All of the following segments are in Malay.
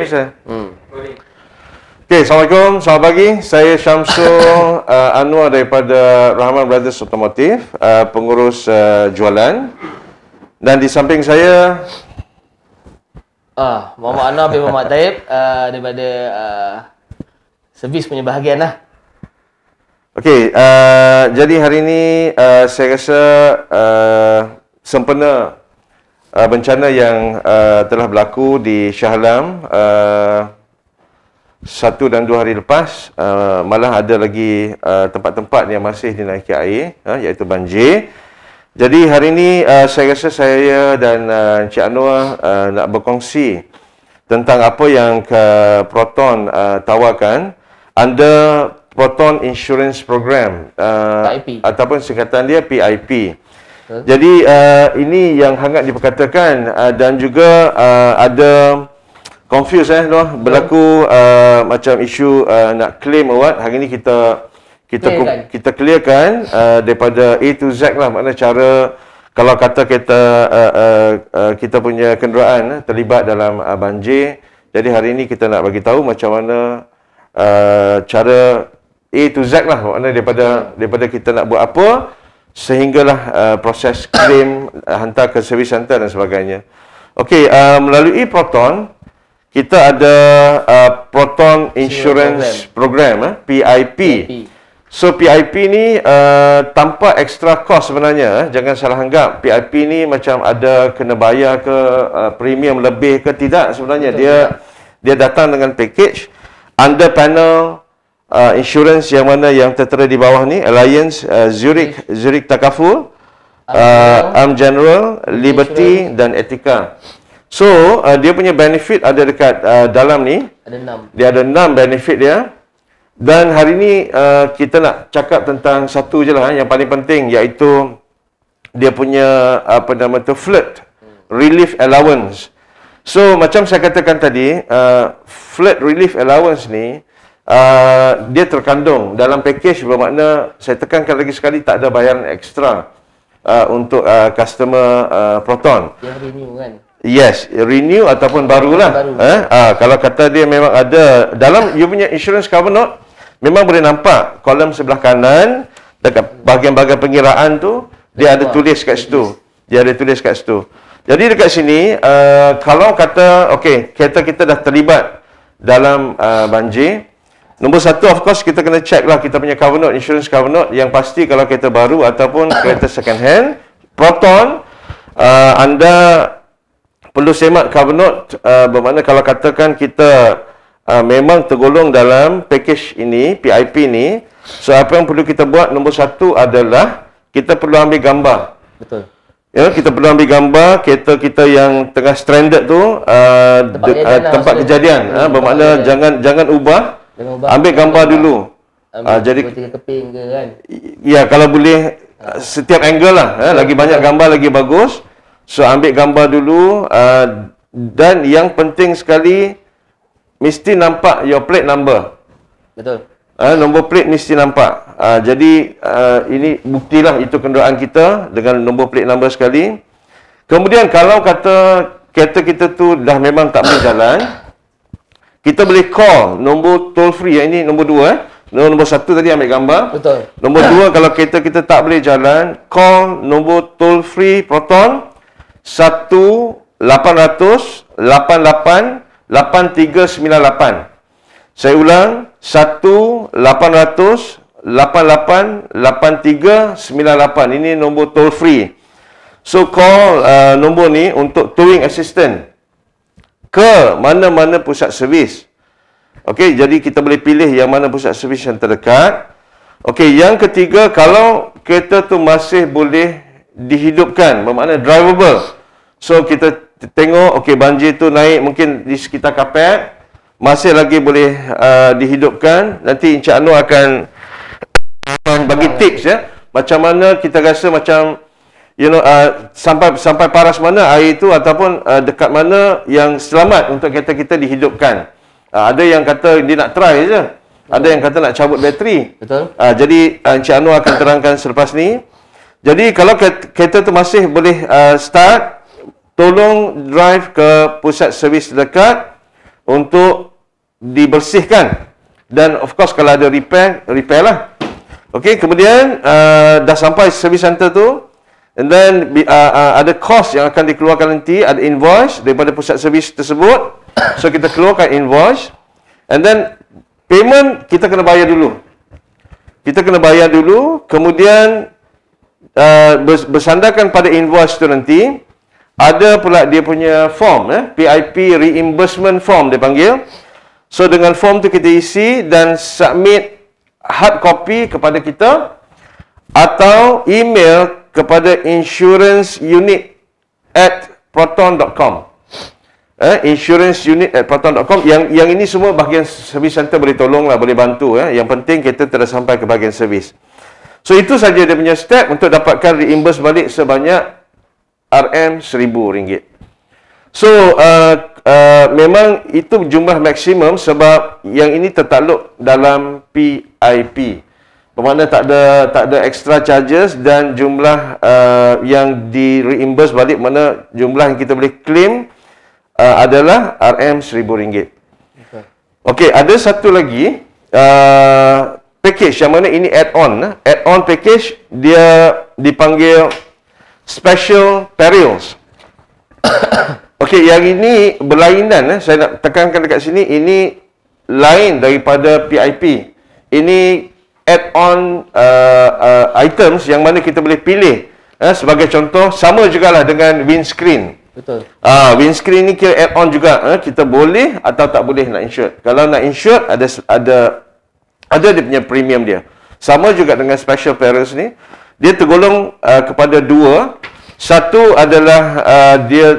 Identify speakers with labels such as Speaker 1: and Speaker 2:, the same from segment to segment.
Speaker 1: Okay, Assalamualaikum, selamat pagi. Saya Syamsul Anwar daripada Rahman Brothers Automotive, pengurus jualan. Dan di samping saya
Speaker 2: Muhammad Anwar bin Muhammad Taib daripada servis punya bahagian lah.
Speaker 1: Okey, jadi hari ini saya rasa sempena bencana yang telah berlaku di Shah Alam 1 dan 2 hari lepas, malah ada lagi tempat-tempat yang masih dinaiki air, iaitu banjir. Jadi hari ini saya rasa saya dan Encik Anwar nak berkongsi tentang apa yang Proton tawarkan under Proton Insurance Program,
Speaker 2: PIP.
Speaker 1: ataupun singkatan dia PIP. Jadi ini yang hangat diperkatakan dan juga ada confuse berlaku macam isu nak claim award. Hari ini kita clearkan daripada A to Z lah, makna cara kalau kata kita punya kenderaan terlibat dalam banjir. Jadi hari ini kita nak bagi tahu macam mana cara A to Z lah, makna daripada kita nak buat apa sehinggalah proses claim hantar ke servis center dan sebagainya. Okey, melalui Proton kita ada Proton Insurance Program, PIP. So PIP ni tanpa extra cost sebenarnya. Jangan salah anggap PIP ni macam ada kena bayar ke premium lebih ke, tidak sebenarnya. Dia datang dengan package under panel insurance yang mana yang tertera di bawah ni, Alliance, Zurich Takaful, Arm General, Liberty dan Etika. So dia punya benefit ada dekat dalam ni.
Speaker 2: Ada 6.
Speaker 1: Dia ada 6 benefit dia. Dan hari ni kita nak cakap tentang satu je lah yang paling penting, iaitu dia punya flood relief allowance. So macam saya katakan tadi, flood relief allowance ni dia terkandung dalam package, bermakna saya tekankan lagi sekali, tak ada bayaran ekstra untuk customer Proton.
Speaker 2: Yang renew kan?
Speaker 1: Yes, renew ataupun barulah. Kalau kata dia memang ada dalam you punya insurance cover note, memang boleh nampak kolom sebelah kanan dekat bahagian-bahagian pengiraan tu, dia ada tulis kat situ. Jadi dekat sini kalau kata okey, kereta kita dah terlibat dalam banjir, nombor satu, of course, kita kena check lah kita punya cover note, insurance cover note. Yang pasti kalau kereta baru ataupun kereta second hand, Proton, anda perlu semak cover note, bermakna kalau katakan kita memang tergolong dalam package ini, PIP ni. So apa yang perlu kita buat, nombor satu adalah kita perlu ambil gambar.
Speaker 2: Betul.
Speaker 1: Ya, kita perlu ambil gambar kereta kita yang tengah stranded tu, tempat kejadian. Bermakna jangan ubah. Ambil gambar dulu. Jadi
Speaker 2: keping ke kan?
Speaker 1: Ya, kalau boleh setiap angle lah, lagi banyak gambar lagi bagus. So ambil gambar dulu, dan yang penting sekali mesti nampak your plate number.
Speaker 2: Betul.
Speaker 1: Nombor plate mesti nampak. Jadi ini buktilah itu kenderaan kita dengan nombor plate number sekali. Kemudian kalau kata kereta kita tu dah memang tak boleh jalan, kita boleh call nombor toll free. Yang ini nombor 2. Nombor 1 tadi ambil gambar.
Speaker 2: Betul.
Speaker 1: Nombor 2, kalau kereta kita tak boleh jalan, call nombor toll free Proton 1-800-88-8398. Saya ulang, 1-800-88-8398. Ini nombor toll free. So call nombor ni untuk towing assistant ke mana-mana pusat servis. Okey, jadi kita boleh pilih yang mana pusat servis yang terdekat. Okey, yang ketiga, kalau kereta tu masih boleh dihidupkan, bermakna drivable. So kita tengok, okey, banjir tu naik mungkin di sekitar kapet, masih lagi boleh dihidupkan. Nanti Encik Anwar akan bagi tips ya, macam mana kita rasa macam sampai paras mana air itu, ataupun dekat mana yang selamat untuk kereta kita dihidupkan. Ada yang kata dia nak try je, ada yang kata nak cabut bateri.
Speaker 2: Betul.
Speaker 1: Jadi Encik Anwar akan terangkan selepas ni. Jadi kalau kereta tu masih boleh start, tolong drive ke pusat servis terdekat. untuk dibersihkan. Dan of course kalau ada repair lah. Okey, kemudian dah sampai service center tu, and then ada cost yang akan dikeluarkan nanti, ada invoice daripada pusat servis tersebut. So kita keluarkan invoice, and then payment kita kena bayar dulu. Kemudian bersandarkan pada invoice tu nanti ada pula dia punya form, PIP reimbursement form dia panggil. So dengan form tu kita isi dan submit hard copy kepada kita atau email kepada insuranceunit@proton.com. Insuranceunit@proton.com. Yang ini semua bahagian service center boleh tolong lah, boleh bantu. Yang penting kita telah sampai ke bahagian servis. So itu saja dia punya step untuk dapatkan reimburse balik sebanyak RM1,000. So memang itu jumlah maksimum sebab yang ini tertakluk dalam PIP. Bermakna tak ada extra charges dan jumlah yang di reimburse balik, mana jumlah yang kita boleh claim adalah RM1,000. Okey, ada satu lagi package yang mana ini add-on. Add-on package dia dipanggil Special Perils. Okey, yang ini berlainan. Saya nak tekankan dekat sini, ini lain daripada PIP. Ini add-on items yang mana kita boleh pilih. Sebagai contoh, sama jugalah dengan windscreen.
Speaker 2: Betul.
Speaker 1: Windscreen ni kira add-on juga. Kita boleh atau tak boleh nak insure. Kalau nak insure, ada dia punya premium dia. Sama juga dengan Special Perils ni. Dia tergolong kepada dua. Satu adalah dia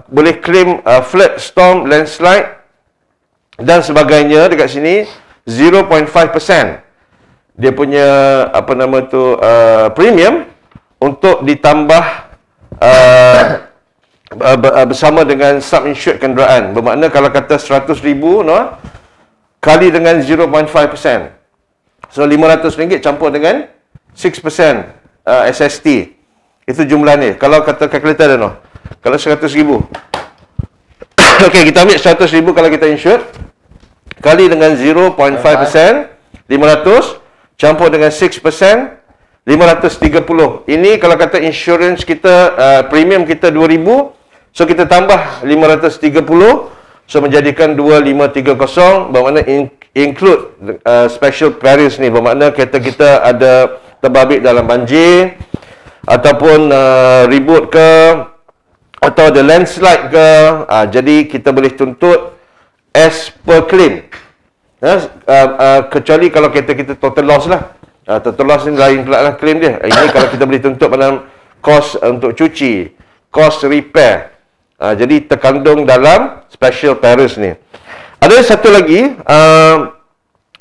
Speaker 1: boleh claim flood, storm, landslide dan sebagainya dekat sini 0.5%. Dia punya premium untuk ditambah bersama dengan sub-insured kenderaan. Bermakna kalau kata 100,000 kali dengan 0.5%. So RM500 campur dengan 6% SST. Itu jumlah ni. Kalau kata kalkulator ada kalau 100,000. Okey, kita ambil 100,000 kalau kita insured kali dengan 0.5%, 500 campur dengan 6%, 530. Ini kalau kata insurance kita premium kita 2,000, so kita tambah 530, so menjadikan 2,530, bermakna include special perils ni. Bermakna kereta kita ada terbabit dalam banjir ataupun ribut ke, atau ada landslide ke, jadi kita boleh tuntut as per claim. Kecuali kalau kereta kita total loss lah. Total loss ni lain pula lah claim dia. Ini kalau kita boleh tuntut dalam kos untuk cuci, kos repair. Jadi terkandung dalam special perils ni. Ada satu lagi,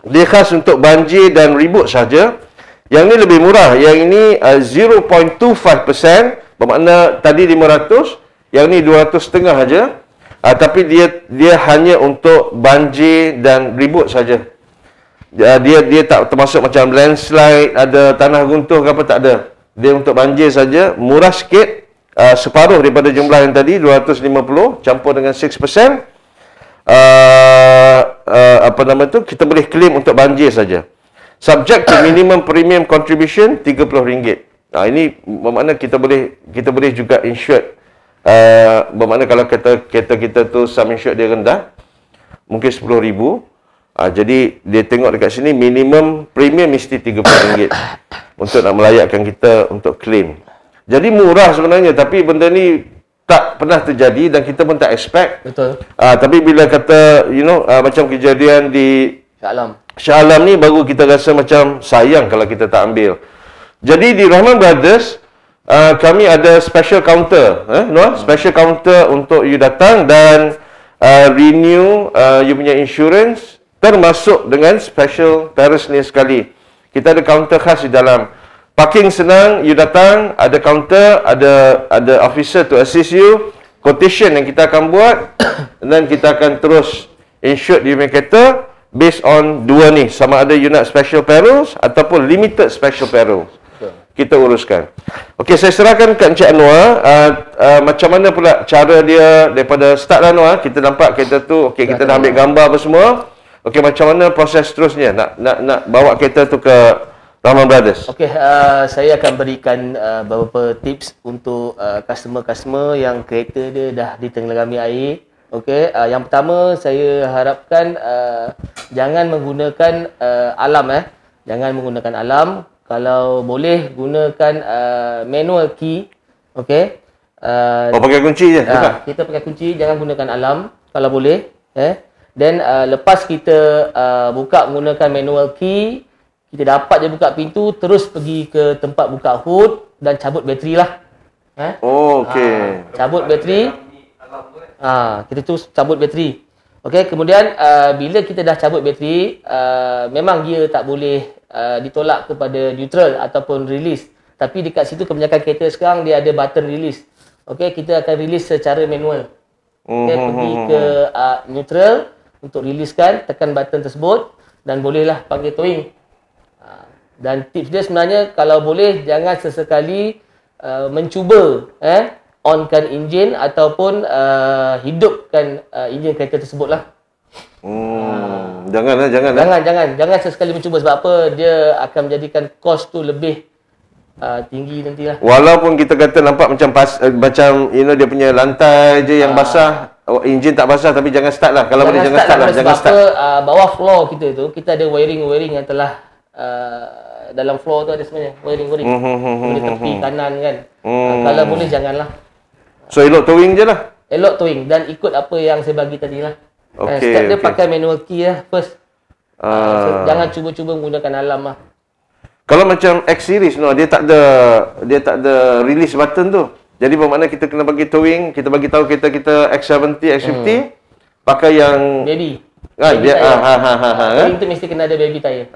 Speaker 1: dia khas untuk banjir dan ribut saja. Yang ni lebih murah. Yang ini 0.25%. Bermakna tadi 500, yang ni 200.5 saja. Tapi dia hanya untuk banjir dan ribut saja. Dia tak termasuk macam landslide, ada tanah runtuh ke apa, tak ada. Dia untuk banjir saja, murah sikit, separuh daripada jumlah yang tadi 250 campur dengan 6%. Kita boleh claim untuk banjir saja. Subject to minimum premium contribution RM30. Ini bermakna kita boleh juga insured. Bermakna kalau kereta kita tu sum insured dia rendah, mungkin RM10,000. Jadi dia tengok dekat sini minimum premium mesti RM30 untuk nak melayakkan kita untuk claim. Jadi murah sebenarnya, tapi benda ni tak pernah terjadi dan kita pun tak expect.
Speaker 2: Betul.
Speaker 1: Tapi bila kata macam kejadian di Shah Alam ni, baru kita rasa macam sayang kalau kita tak ambil. Jadi di Rahman Brothers kami ada special counter, special counter untuk you datang dan renew you punya insurance, termasuk dengan special perils ni sekali. Kita ada counter khas di dalam. Parking senang, you datang, ada counter, ada officer to assist you, quotation yang kita akan buat, dan kita akan terus insure di punya kereta based on dua ni, sama ada you nak special perils ataupun limited special perils. kita uruskan. Okey, saya serahkan kat Encik Anwar. Macam mana pula cara dia daripada start lah Anwar? Kita nampak kereta tu, okey, kita dah ambil gambar apa semua. Okey, macam mana proses seterusnya nak bawa kereta tu ke Rahman Brothers?
Speaker 2: Okey, saya akan berikan beberapa tips untuk customer-customer yang kereta dia dah ditenggelami air. Okey, yang pertama saya harapkan jangan menggunakan alam Jangan menggunakan alam. Kalau boleh gunakan manual key. Okey.
Speaker 1: Pakai kunci je.
Speaker 2: Kita pakai kunci, jangan gunakan alam kalau boleh. Then lepas kita buka menggunakan manual key, kita dapat je buka pintu, terus pergi ke tempat buka hood dan cabut bateri lah.
Speaker 1: Okey.
Speaker 2: Cabut bateri. Kita tu cabut bateri. Okey, kemudian bila kita dah cabut bateri, memang gear tak boleh ditolak kepada neutral ataupun release. Tapi dekat situ kebanyakan kereta sekarang dia ada button release. Okey, kita akan release secara manual. Okey, pergi ke neutral untuk releasekan, tekan button tersebut dan bolehlah panggil towing. Dan tips dia sebenarnya kalau boleh jangan sesekali mencuba onkan enjin ataupun hidupkan enjin kereta tersebutlah. Jangan sesekali mencuba. Sebab apa? Dia akan menjadikan kos tu lebih tinggi nantilah.
Speaker 1: Walaupun kita kata nampak macam dia punya lantai je yang basah, enjin tak basah, tapi jangan start lah. Kalau boleh jangan start lah. Jangan start.
Speaker 2: Bawah floor kita tu, kita ada wiring yang telah dalam floor tu ada sebenarnya wiring. Boleh tepi kanan kan. Kalau boleh janganlah.
Speaker 1: So elok towing je lah.
Speaker 2: Elok towing dan ikut apa yang saya bagi tadi lah. Step dia pakai manual key lah first. Jangan cuba-cuba menggunakan alam lah.
Speaker 1: Kalau macam X series dia tak ada release button tu. Jadi bermakna kita kena bagi towing, kita bagi tahu kereta kita X70, X50 pakai yang
Speaker 2: baby.
Speaker 1: Towing
Speaker 2: tu mesti kena ada baby tire.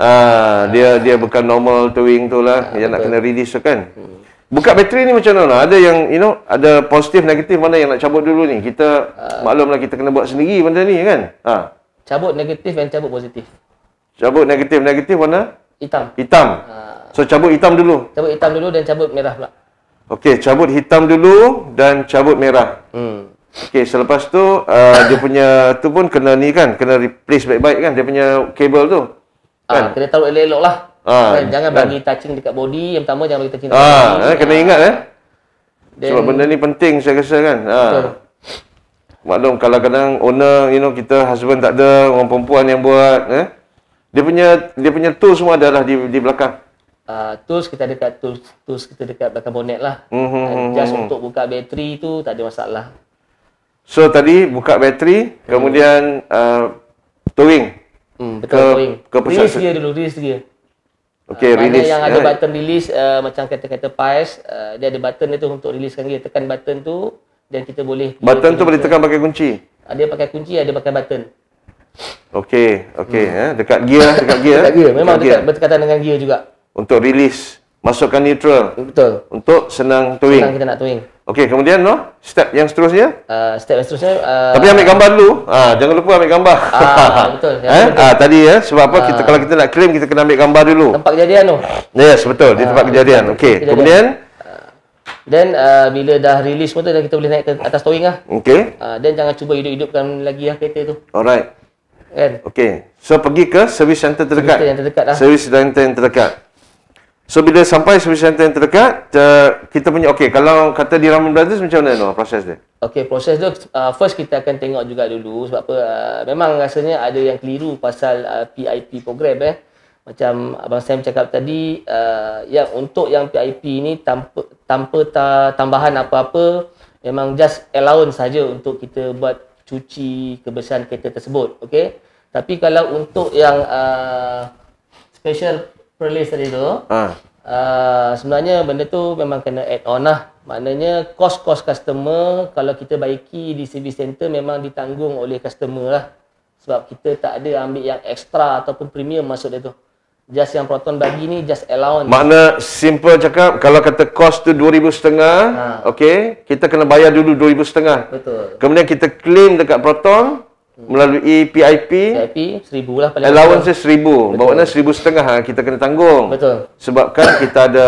Speaker 1: Dia bukan normal towing tu lah yang nak kena release tu kan. Buka bateri ni macam mana? Ada yang ada positif, negatif, mana yang nak cabut dulu ni? Kita maklumlah kita kena buat sendiri benda ni kan.
Speaker 2: Cabut negatif dan cabut positif.
Speaker 1: Cabut negatif mana?
Speaker 2: Hitam.
Speaker 1: So cabut hitam dulu.
Speaker 2: Cabut hitam dulu dan cabut merah pula.
Speaker 1: Okey, cabut hitam dulu dan cabut merah. Okey, selepas tu dia punya tu pun kena ni kan, kena replace baik-baik kan dia punya kabel tu. Kan?
Speaker 2: Kena taruh elok-elok lah. Jangan bagi touching dekat body. Yang pertama jangan bagi touching dekat body.
Speaker 1: Kena ingat sebab benda ni penting saya rasa kan. Maklum kadang-kadang owner kita husband tak ada, orang perempuan yang buat dia punya tools semua adalah di belakang.
Speaker 2: Tools kita dekat belakang bonnet lah. Just untuk buka bateri tu tak ada masalah.
Speaker 1: So tadi buka bateri, kemudian towing.
Speaker 2: Betul, towing. Release dia. Okey, release. Yang ada button release macam kereta-kereta PAS, dia ada button dia tu untuk releasekan gear. Tekan button tu dan kita boleh
Speaker 1: button tu boleh tekan pakai kunci.
Speaker 2: Ada pakai kunci, ada pakai button.
Speaker 1: Okey, dekat gear.
Speaker 2: Memang dekat berdekatan dengan gear juga.
Speaker 1: Untuk release, masukkan neutral.
Speaker 2: Betul.
Speaker 1: Untuk senang towing.
Speaker 2: Senang kita nak towing.
Speaker 1: Okey, kemudian step yang seterusnya? Tapi ambil gambar dulu. Jangan lupa ambil gambar.
Speaker 2: Betul.
Speaker 1: Tadi sebab apa kalau kita nak claim kita kena ambil gambar dulu.
Speaker 2: Tempat kejadian tu.
Speaker 1: Yes, betul, di tempat kejadian. Okey, kemudian
Speaker 2: dan bila dah release motor dah kita boleh naik ke atas towing lah.
Speaker 1: Okey.
Speaker 2: Dan jangan cuba hidup-hidupkan lagi lah kereta tu.
Speaker 1: Alright.
Speaker 2: Kan?
Speaker 1: Okey. So pergi ke service center terdekat.
Speaker 2: Service
Speaker 1: center yang terdekat. So bila sampai service center yang terdekat, kita punya kalau kata di Rahman Brothers macam mana proses dia?
Speaker 2: Okey, proses tu first kita akan tengok juga dulu sebab apa memang rasanya ada yang keliru pasal PIP program Macam abang Sam cakap tadi, yang untuk yang PIP ni tanpa tambahan apa-apa, memang just allowance saja untuk kita buat cuci kebersihan kereta tersebut, okey. Tapi kalau untuk yang special release tadi tu, sebenarnya benda tu memang kena add on lah. Maknanya kos-kos customer kalau kita baiki di service center memang ditanggung oleh customer lah. Sebab kita tak ada ambil yang extra ataupun premium masuk dia tu. Just yang Proton bagi ni just allowance.
Speaker 1: Makna simple cakap, kalau kata kos tu 2,500, okey, kita kena bayar dulu 2,500.
Speaker 2: Betul.
Speaker 1: Kemudian kita claim dekat Proton melalui PIP
Speaker 2: 1,000 lah paling.
Speaker 1: Allowance 1,000. Bermakna 1,500 kita kena tanggung.
Speaker 2: Betul.
Speaker 1: Sebabkan kita ada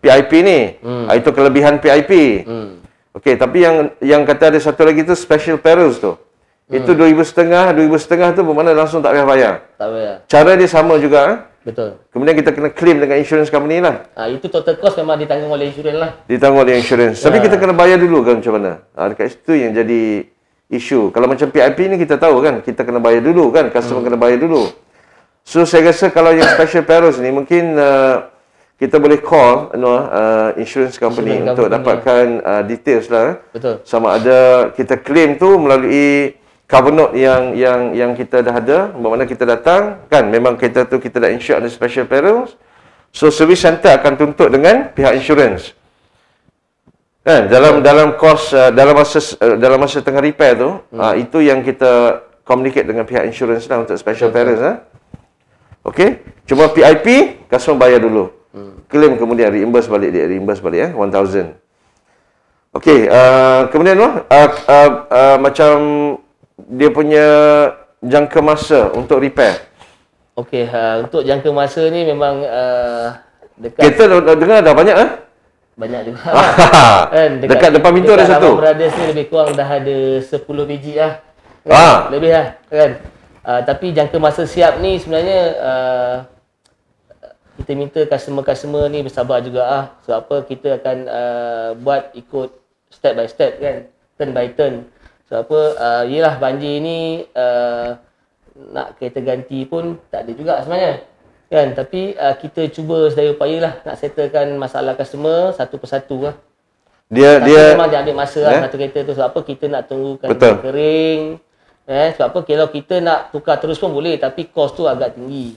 Speaker 1: PIP ni. Itu kelebihan PIP. Okey, tapi yang kata ada satu lagi tu special perils tu. Itu 2,500 tu bermakna langsung tak payah bayar.
Speaker 2: Tak payah.
Speaker 1: Cara dia sama juga.
Speaker 2: Betul.
Speaker 1: Kemudian kita kena claim dengan insurance company lah.
Speaker 2: Itu total cost memang ditanggung oleh insurans lah.
Speaker 1: Ditanggung oleh insurance. Tapi kita kena bayar dulu kan macam mana? Dekat situ yang jadi isu. Kalau macam PIP ni kita tahu kan, kita kena bayar dulu kan, customer kena bayar dulu. So saya rasa kalau yang special perils ni mungkin kita boleh call insurance company untuk dapatkan details lah.
Speaker 2: Betul.
Speaker 1: Sama ada kita claim tu melalui cover note yang kita dah ada, bermakna kita datang kan, memang kereta tu kita dah insure under special perils. So service center akan tuntut dengan pihak insurance. Kan dalam kos dalam masa tengah repair tu, itu yang kita communicate dengan pihak insurance lah untuk special perils Okey, cuma PIP customer bayar dulu. Claim kemudian reimburse balik 1,000. Okey, kemudian macam dia punya jangka masa untuk repair.
Speaker 2: Okey, untuk jangka masa ni memang dekat.
Speaker 1: Kita dengar dah banyak
Speaker 2: Banyak juga.
Speaker 1: Kan, dekat depan pintu ada satu.
Speaker 2: Rahman Brothers ni lebih kurang dah ada 10 biji lah. Kan? Lebih lah kan. Tapi jangka masa siap ni sebenarnya kita minta customer-customer ni bersabar juga Sebab apa kita akan buat ikut step by step kan, turn by turn. Sebab apa, yelah banjir ni nak kereta ganti pun tak ada juga sebenarnya kan. Tapi kita cuba sedaya upaya lah nak settlekan masalah customer satu persatu lah. Tapi memang dia ambil masa lah satu kereta tu. Sebab apa, kita nak tunggukan dia kering. Sebab apa, kalau kita nak tukar terus pun boleh, tapi kos tu agak tinggi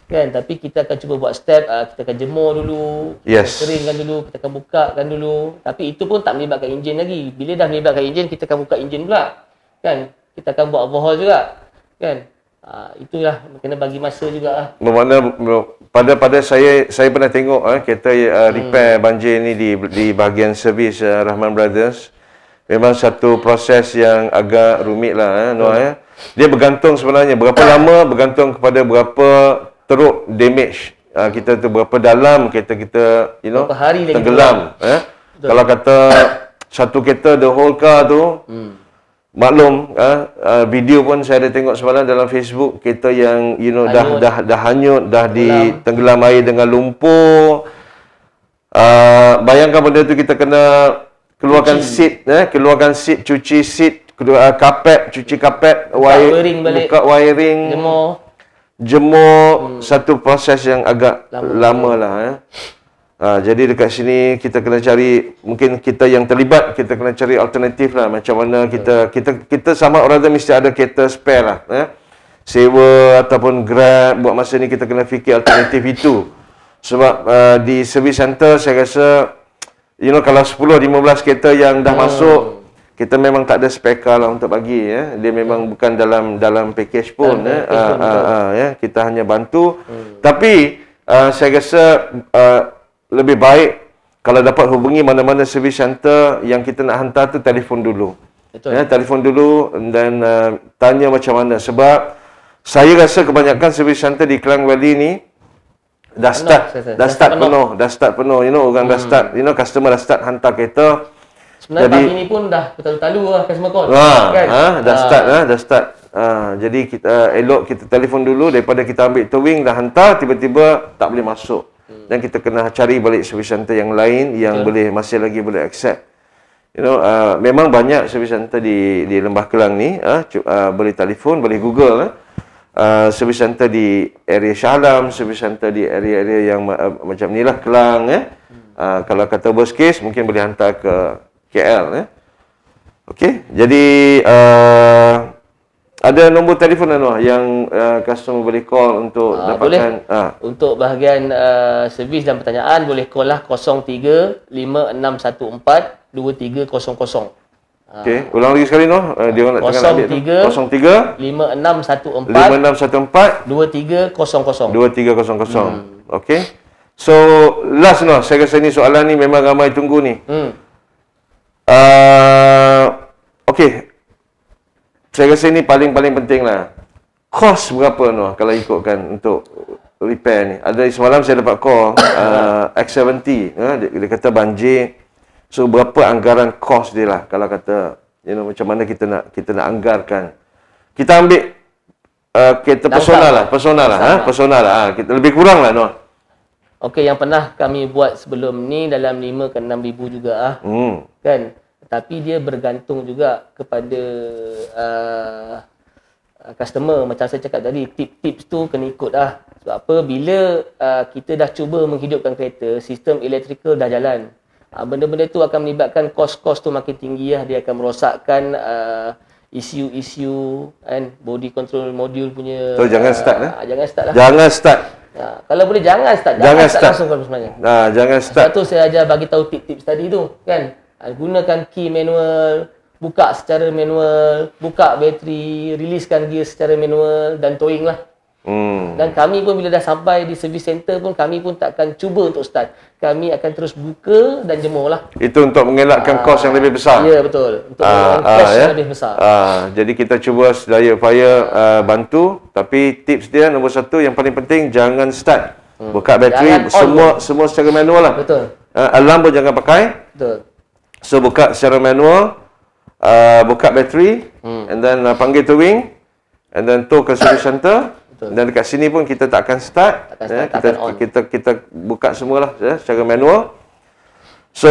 Speaker 2: kan. Tapi kita akan cuba buat step, kita akan jemur dulu, keringkan dulu, kita akan bukakan dulu. Tapi itu pun tak melibatkan enjin lagi. Bila dah melibatkan enjin, kita akan buka enjin pula kan. Kita akan buat overhaul juga kan. Itulah kena bagi masa juga
Speaker 1: Bermakna pada saya pernah tengok kereta repair banjir ni di bahagian servis Rahman Brothers. Memang satu proses yang agak rumit lah Dia bergantung sebenarnya berapa lama, bergantung kepada berapa teruk damage kita tu, berapa dalam kereta kita
Speaker 2: berapa hari lagi
Speaker 1: tenggelam. Kalau kata satu kereta the whole car tu, maklum video pun saya ada tengok semalam dalam Facebook, kereta yang dah hanyut, dah ditenggelam air dengan lumpur. Bayangkan benda tu kita kena keluarkan seat, cuci seat, kapet, cuci kapet, buka wiring, jemur, satu proses yang agak lama lah. Jadi dekat sini kita kena cari, mungkin kita yang terlibat, kita kena cari alternatif lah. Macam mana kita sama orang tu mesti ada kereta spare lah. Sewa ataupun Grab, buat masa ni kita kena fikir alternatif itu. Sebab di service center saya rasa, kalau 10-15 kereta yang dah masuk, kita memang tak ada spare car lah untuk bagi. Dia memang bukan dalam package pun. Kita hanya bantu. Tapi saya rasa lebih baik kalau dapat hubungi mana-mana service center yang kita nak hantar tu, telefon dulu. Telefon dulu dan tanya macam mana. Sebab saya rasa kebanyakan service center di Klang Valley ni dah start penuh. Orang dah start, customer dah start hantar kereta.
Speaker 2: Sebenarnya pagi ni pun dah bertalu-talu lah customer call.
Speaker 1: Dah start. Jadi kita elok kita telefon dulu daripada kita ambil towing dah hantar, tiba-tiba tak boleh masuk. Dan kita kena cari balik service center yang lain yang masih lagi boleh accept. Memang banyak service center di Lembah Kelang ni, boleh telefon, boleh Google service center di area Shah Alam, service center di area yang macam ni lah, Kelang. Kalau kata worst case mungkin boleh hantar ke KL. Okey, jadi ada nombor telefon yang customer boleh call untuk dapatkan.
Speaker 2: Untuk bahagian servis dan pertanyaan boleh call lah 03-5614-2300.
Speaker 1: Okey, ulang lagi sekali dia orang nak tengah ambil
Speaker 2: 03-5614-2300.
Speaker 1: Okey. So last saya rasa ni soalan ni memang ramai tunggu ni. Okey. Saya rasa ini paling penting lah. Kos berapa kalau ikutkan untuk repair ni. Ada semalam saya dapat call X70, dia kata banjir. So berapa anggaran kos dia lah kalau kata macam mana kita nak anggarkan. Kita ambil kita personal lah. Kita lebih kurang lah
Speaker 2: Okey, yang pernah kami buat sebelum ni dalam 5 ke 6 ribu juga kan. Tapi dia bergantung juga kepada customer. Macam saya cakap tadi, tips tu kena ikut lah. Sebab apa, bila kita dah cuba menghidupkan kereta, sistem elektrikal dah jalan. Benda-benda tu akan melibatkan kos-kos tu makin tinggi lah. Dia akan merosakkan isu-isu kan, body control module punya.
Speaker 1: So jangan start
Speaker 2: Jangan start lah.
Speaker 1: Jangan start.
Speaker 2: Kalau boleh jangan start langsung kalau sebenarnya.
Speaker 1: Jangan start.
Speaker 2: Sebab tu saya ajar bagi tahu tips-tips tadi tu kan. Gunakan key manual, buka secara manual, buka bateri, riliskan gear secara manual dan towing lah. Dan kami pun bila dah sampai di service center pun kami pun takkan cuba untuk start. Kami akan terus buka dan jemur lah.
Speaker 1: Itu untuk mengelakkan kos yang lebih besar.
Speaker 2: Ya, betul. Untuk kos yang lebih besar.
Speaker 1: Jadi kita cuba sedaya upaya bantu, tapi tips dia nombor satu yang paling penting, jangan start. Buka bateri, semua secara manual lah.
Speaker 2: Betul.
Speaker 1: Alarm pun jangan pakai.
Speaker 2: Betul.
Speaker 1: So buka secara manual, buka bateri, and then panggil towing, and then tow ke service center. Dan dekat sini pun kita tak akan start. Kita buka semualah secara manual. So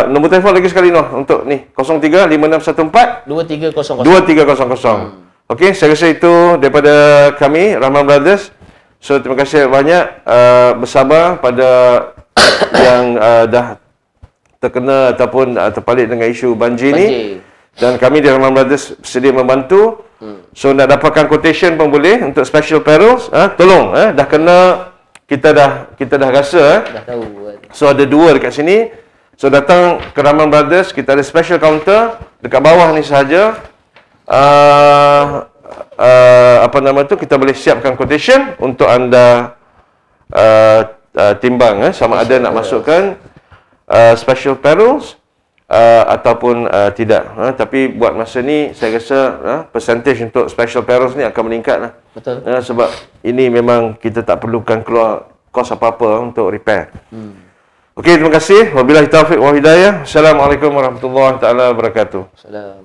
Speaker 1: nombor telefon lagi sekali untuk ni 035614 2300. Okey, saya rasa itu daripada kami Rahman Brothers. So terima kasih banyak, bersabar pada yang dah terkena ataupun terpalit dengan isu banjir ni. Dan kami di Rahman Brothers sedia membantu. So nak dapatkan quotation pun boleh untuk special perils, tolong dah kena, kita dah rasa
Speaker 2: dah tahu.
Speaker 1: So ada 2 dekat sini. So datang ke Rahman Brothers, kita ada special counter dekat bawah ni sahaja. Kita boleh siapkan quotation untuk anda timbang sama ada nak masukkan special perils ataupun tidak. Tapi buat masa ni saya rasa percentage untuk special perils ni akan meningkat lah.
Speaker 2: Betul.
Speaker 1: Sebab ini memang kita tak perlukan keluar kos apa-apa untuk repair. Okey, terima kasih. Wabillahi taufiq wa hidayah. Assalamualaikum warahmatullahi taala wabarakatuh.
Speaker 2: Salam.